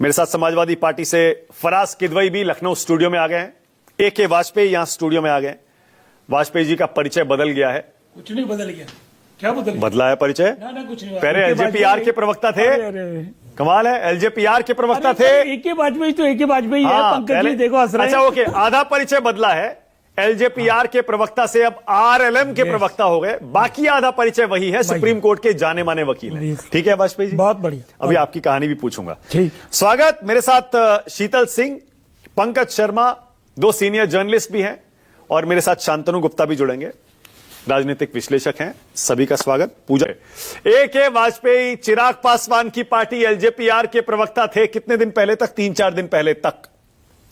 मेरे साथ समाजवादी पार्टी से फराज किदवई भी लखनऊ स्टूडियो में आ गए हैं। ए.के. वाजपेयी यहां स्टूडियो में आ गए हैं। वाजपेयी जी का परिचय बदल गया है। कुछ नहीं बदल गया। क्या बदल गया? बदला है परिचय? ना कुछ नहीं। पहले एलजेपीआर के प्रवक्ता थे। कमाल है, एलजेपीआर के प्रवक्ता थे। ए.के. वाजपेयी तो ए.के. वाजपेयी है। पंकज जी देखो हंस रहे हैं। अच्छा ओके, आधा परिचय बदला है। एलजेपीआर के प्रवक्ता से अब आरएलएम के प्रवक्ता हो गए। बाकी आधा परिचय वही है, सुप्रीम कोर्ट के जाने माने वकील है। ठीक है वाजपेयी जी, बहुत बढ़िया। अभी आपकी कहानी भी पूछूंगा। ठीक, स्वागत। मेरे साथ शीतल सिंह, पंकज शर्मा, दो सीनियर जर्नलिस्ट भी हैं, और मेरे साथ शांतनु गुप्ता भी जुड़ेंगे, राजनीतिक विश्लेषक हैं। सभी का स्वागत। पूजा ए.के. वाजपेयी, चिराग पासवान की पार्टी एलजेपीआर के प्रवक्ता थे कितने दिन पहले तक? 3-4 दिन पहले तक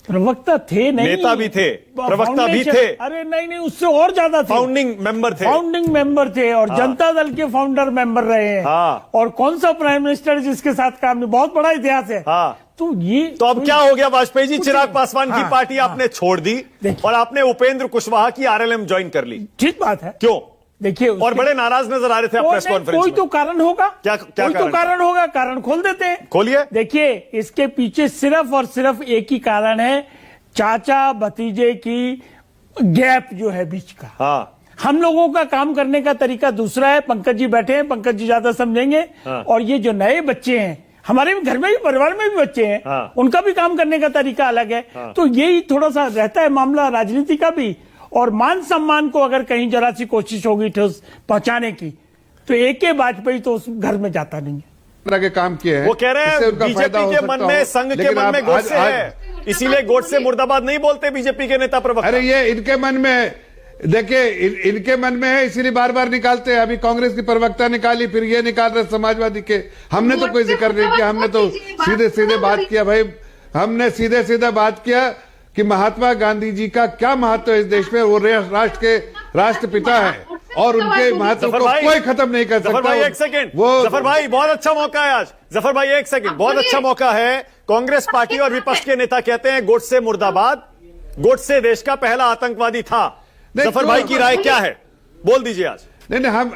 प्रवक्ता थे। नहीं, नेता भी थे, प्रवक्ता भी थे। अरे नहीं, उससे और ज्यादा थे। फाउंडिंग मेंबर थे। फाउंडिंग मेंबर थे और जनता दल के फाउंडर मेंबर रहे हैं। और कौन सा प्राइम मिनिस्टर जिसके साथ काम नहीं, बहुत बड़ा इतिहास है। तो ये तो अब क्या हो गया वाजपेयी जी? चिराग पासवान की पार्टी आपने छोड़ दी और आपने उपेंद्र कुशवाहा की आरएलएम ज्वाइन कर ली। ठीक बात है। क्यों? देखिए, और बड़े नाराज नजर आ रहे थे आप प्रेस कॉन्फ्रेंस में। कोई तो कारण होगा। क्या कोई तो कारण होगा। कारण खोल देते हैं। खोलिए। देखिए, इसके पीछे सिर्फ और सिर्फ एक ही कारण है, चाचा भतीजे की गैप जो है बीच का। हम लोगों का काम करने का तरीका दूसरा है। पंकज जी बैठे हैं, पंकज जी ज्यादा समझेंगे। और ये जो नए बच्चे हैं, हमारे भी घर में भी, परिवार में भी बच्चे हैं, उनका भी काम करने का तरीका अलग है। तो यही थोड़ा सा रहता है मामला राजनीति का भी। और मान सम्मान को अगर कहीं जरा सी कोशिश होगी ठोस पहुंचाने की, तो ए.के. वाजपेयी तो उस घर में जाता नहीं है। तरह के काम किए हैं। वो कह रहे हैं बीजेपी के मन में, संघ के मन में गोडसे है, इसीलिए गोडसे मुर्दाबाद नहीं बोलते बीजेपी के नेता प्रवक्ता। अरे ये इनके मन में, देखिए इनके मन में है, इसीलिए बार बार निकालते हैं। अभी कांग्रेस की प्रवक्ता निकाली, फिर ये निकाल रहे समाजवादी के। हमने तो कोई जिक्र नहीं किया, हमने तो सीधे सीधे बात किया भाई। हमने सीधे सीधे बात किया कि महात्मा गांधी जी का क्या महत्व है इस देश में। वो राष्ट्र के राष्ट्रपिता है और उनके महत्व को कोई खत्म नहीं कर सकता। जफर भाई एक सेकंड, जफर भाई बहुत अच्छा मौका है आज। जफर भाई एक सेकंड, बहुत अच्छा मौका है। कांग्रेस पार्टी और विपक्ष के नेता कहते हैं गोडसे मुर्दाबाद, गोडसे देश का पहला आतंकवादी था। जफर भाई की राय क्या है, बोल दीजिए आज। नहीं, हम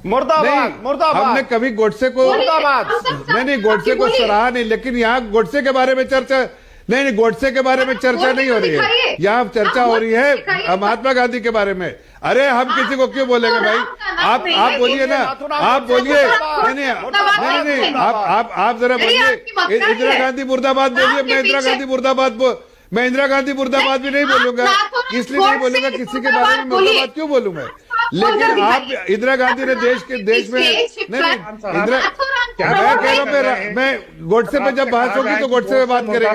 मुर्दाबाद, मुर्दाबाद। हमने कभी गोडसे को नहीं गोडसे को सराहा नहीं, लेकिन यहाँ गोडसे के बारे में चर्चा नहीं, गोडसे के बारे में चर्चा नहीं हो रही है। यहाँ चर्चा हो रही है महात्मा गांधी के बारे में। अरे हम किसी को क्यों बोलेंगे भाई? आप बोलिए ना, आप बोलिए। नहीं, आप जरा बोलिए। इंदिरा गांधी मुर्दाबाद बोलिए। मैं इंदिरा गांधी मुर्दाबाद भी नहीं बोलूंगा, इसलिए नहीं बोलूंगा। किसी के बारे में मुर्दाबाद क्यों बोलूंगा? लेकिन आप इंदिरा गांधी ने देश में नहीं इंदिरा, क्या मैं कह रहा हूँ, मैं गोडसे पे जब बहस होगी तो गोडसे पे बात करेंगे।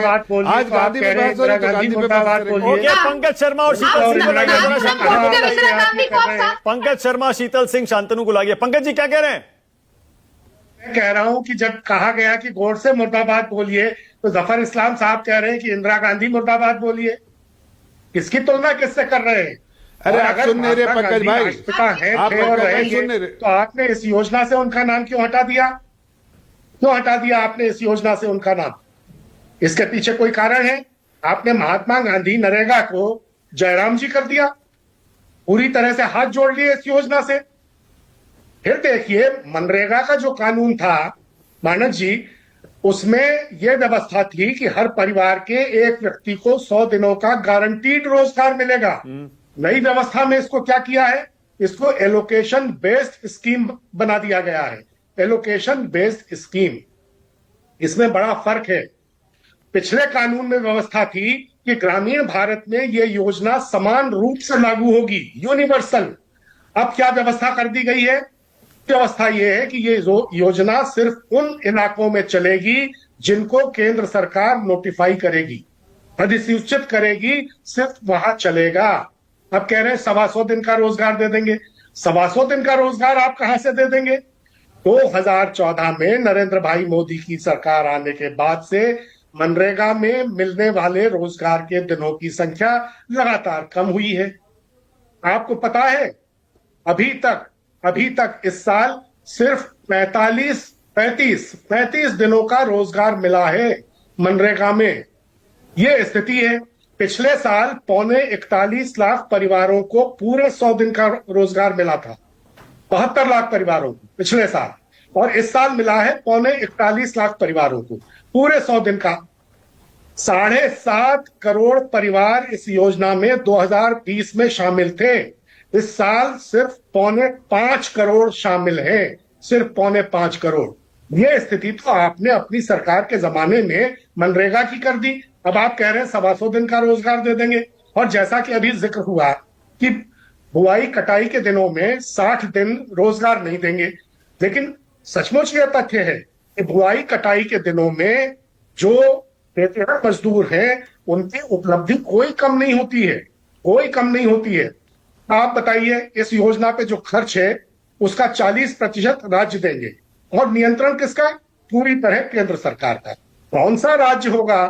आज गांधी पे बहस हो रही तो गांधी पे बात करेंगे। पंकज शर्मा और शीतल सिंह को लाइए। पंकज शर्मा, शीतल सिंह, शांतनु को लाइए। पंकज जी क्या कह रहे हैं? मैं कह रहा हूं कि जब कहा गया कि गोडसे मुर्दाबाद बोलिए, तो जफर इस्लाम साहब कह रहे हैं कि इंदिरा गांधी मुर्दाबाद बोलिए। इसकी तुलना किससे कर रहे हैं? अरे आप सुन नहीं रहे पंकज भाई, आप सुन नहीं रहे, तो आपने इस योजना से उनका नाम क्यों हटा दिया? क्यों हटा दिया आपने इस योजना से उनका नाम? इसके पीछे कोई कारण है? आपने महात्मा गांधी नरेगा को जयराम जी कर दिया, पूरी तरह से हाथ जोड़ लिए इस योजना से। फिर देखिए, मनरेगा का जो कानून था मानक जी, उसमें यह व्यवस्था थी कि हर परिवार के एक व्यक्ति को 100 दिनों का गारंटीड रोजगार मिलेगा। नई व्यवस्था में इसको क्या किया है? इसको एलोकेशन बेस्ड स्कीम बना दिया गया है। एलोकेशन बेस्ड स्कीम, इसमें बड़ा फर्क है। पिछले कानून में व्यवस्था थी कि ग्रामीण भारत में यह योजना समान रूप से लागू होगी, यूनिवर्सल। अब क्या व्यवस्था कर दी गई है? व्यवस्था यह है कि ये योजना सिर्फ उन इलाकों में चलेगी जिनको केंद्र सरकार नोटिफाई करेगी, अधिसूचित करेगी, सिर्फ वहां चलेगा। अब कह रहे हैं 125 दिन का रोजगार दे देंगे। 125 दिन का रोजगार आप कहां से दे देंगे? 2014 में नरेंद्र भाई मोदी की सरकार आने के बाद से मनरेगा में मिलने वाले रोजगार के दिनों की संख्या लगातार कम हुई है। आपको पता है, अभी तक इस साल सिर्फ 35 दिनों का रोजगार मिला है मनरेगा में। यह स्थिति है। पिछले साल 41 लाख परिवारों को पूरे 100 दिन का रोजगार मिला था। 72 लाख परिवारों को पिछले साल। और इस साल मिला है 41 लाख परिवारों को पूरे 100 दिन का। 7.5 करोड़ परिवार इस योजना में 2020 में शामिल थे। इस साल सिर्फ 5.25 करोड़ शामिल हैं, सिर्फ 5.25 करोड़। ये स्थिति तो आपने अपनी सरकार के जमाने में मनरेगा की कर दी। अब आप कह रहे हैं 125 दिन का रोजगार दे देंगे। और जैसा कि अभी जिक्र हुआ कि बुआई कटाई के दिनों में 60 दिन रोजगार नहीं देंगे, लेकिन सचमुच यह तथ्य है कि बुआई कटाई के दिनों में जो बेटियां मजदूर हैं उनकी उपलब्धि कोई कम नहीं होती है, कोई कम नहीं होती है। आप बताइए, इस योजना पे जो खर्च है उसका 40% राज्य देंगे और नियंत्रण किसका? पूरी तरह केंद्र सरकार का। कौन सा राज्य होगा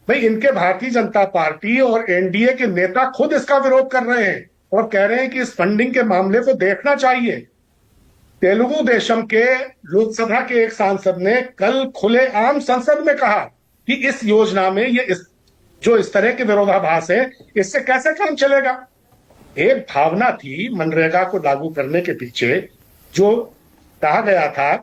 भाई? इनके भारतीय जनता पार्टी और एनडीए के नेता खुद इसका विरोध कर रहे हैं और कह रहे हैं कि इस फंडिंग के मामले को देखना चाहिए। तेलुगु देशम के लोकसभा के एक सांसद ने कल खुलेआम संसद में कहा कि इस योजना में जो इस तरह के विरोधाभास है, इससे कैसे काम चलेगा। एक भावना थी मनरेगा को लागू करने के पीछे, जो कहा गया था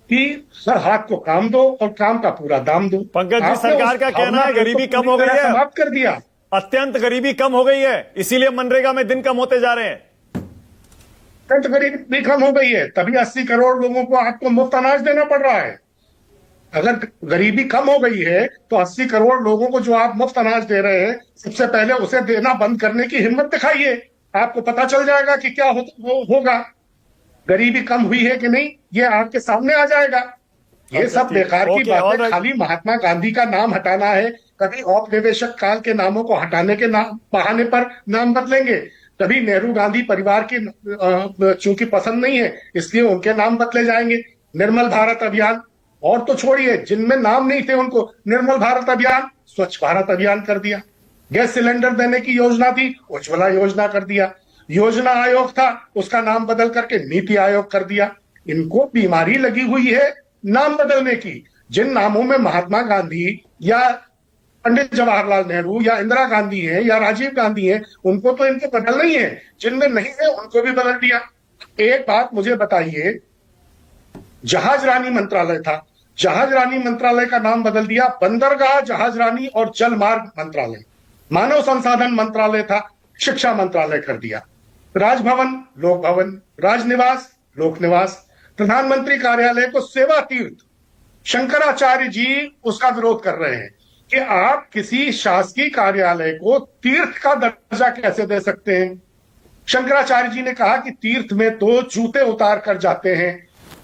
कि हर हाथ को काम दो और काम का पूरा दाम दो। पंकज जी, सरकार का कहना है गरीबी कम हो गई है, समाप्त कर दिया। अत्यंत गरीबी कम हो गई है, इसीलिए मनरेगा में दिन कम होते जा रहे हैं। अत्यंत गरीबी कम हो गई है, तभी 80 करोड़ लोगों को आपको मुफ्त अनाज देना पड़ रहा है। अगर गरीबी कम हो गई है तो 80 करोड़ लोगों को जो आप मुफ्त अनाज दे रहे हैं, सबसे पहले उसे देना बंद करने की हिम्मत दिखाइए। आपको पता चल जाएगा कि क्या होगा। गरीबी कम हुई है कि नहीं, ये आपके सामने आ जाएगा। ये सब बेकार की बातें, खाली महात्मा गांधी का नाम हटाना है। कभी औपनिवेशिक काल के नामों को हटाने के बहाने पर नाम बदलेंगे, कभी नेहरू गांधी परिवार की चूंकि पसंद नहीं है इसलिए उनके नाम बदले जाएंगे। निर्मल भारत अभियान, और तो छोड़िए, जिनमें नाम नहीं थे उनको निर्मल भारत अभियान, स्वच्छ भारत अभियान कर दिया। गैस सिलेंडर देने की योजना थी, उज्ज्वला योजना कर दिया। योजना आयोग था, उसका नाम बदल करके नीति आयोग कर दिया। इनको बीमारी लगी हुई है नाम बदलने की। जिन नामों में महात्मा गांधी या पंडित जवाहरलाल नेहरू या इंदिरा गांधी है या राजीव गांधी है, उनको तो इनको बदलना ही है। जिनमें नहीं है उनको भी बदल दिया। एक बात मुझे बताइए, जहाज रानी मंत्रालय था, जहाज रानी मंत्रालय का नाम बदल दिया बंदरगाह, जहाज रानी और जल मार्ग मंत्रालय। मानव संसाधन मंत्रालय था, शिक्षा मंत्रालय कर दिया। राजभवन लोक भवन, राजनिवास लोक निवास, प्रधानमंत्री कार्यालय को सेवा तीर्थ। शंकराचार्य जी उसका विरोध कर रहे हैं कि आप किसी शासकीय कार्यालय को तीर्थ का दर्जा कैसे दे सकते हैं। शंकराचार्य जी ने कहा कि तीर्थ में तो जूते उतार कर जाते हैं,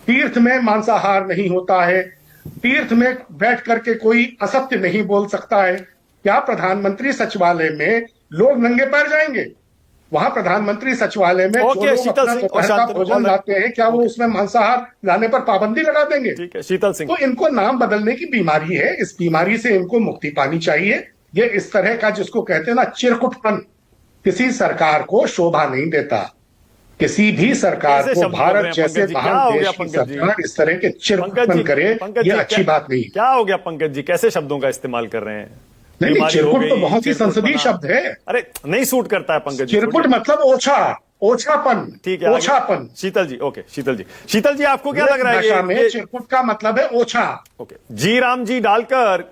तीर्थ में मांसाहार नहीं होता है, तीर्थ में बैठ करके कोई असत्य नहीं बोल सकता है। क्या प्रधानमंत्री सचिवालय में लोग नंगे पैर जाएंगे? वहां प्रधानमंत्री सचिवालय में जो लोग अपना दोपहर का भोजन लाते हैं, क्या वो उसमें मांसाहार लाने पर पाबंदी लगा देंगे? ठीक है शीतल सिंह, तो इनको नाम बदलने की बीमारी है, इस बीमारी से इनको मुक्ति पानी चाहिए। ये इस तरह का जिसको कहते हैं ना चिरकुटपन, किसी सरकार को शोभा नहीं देता। किसी भी सरकार को, भारत जैसे महान देश की सरकार इस तरह के चिरकुटपन करे, ये अच्छी बात नहीं। क्या हो गया पंकज जी, कैसे शब्दों का इस्तेमाल कर रहे हैं? नहीं, चिरकुट तो बहुत ही संसदीय शब्द है। अरे नहीं सूट करता है पंकज जी। चिरकुट मतलब ओछापन। ठीक है, ओछापन। शीतल जी, ओके शीतल जी आपको क्या लग रहा है? चिरकुट का मतलब है ओछा। ओके, जी राम जी डालकर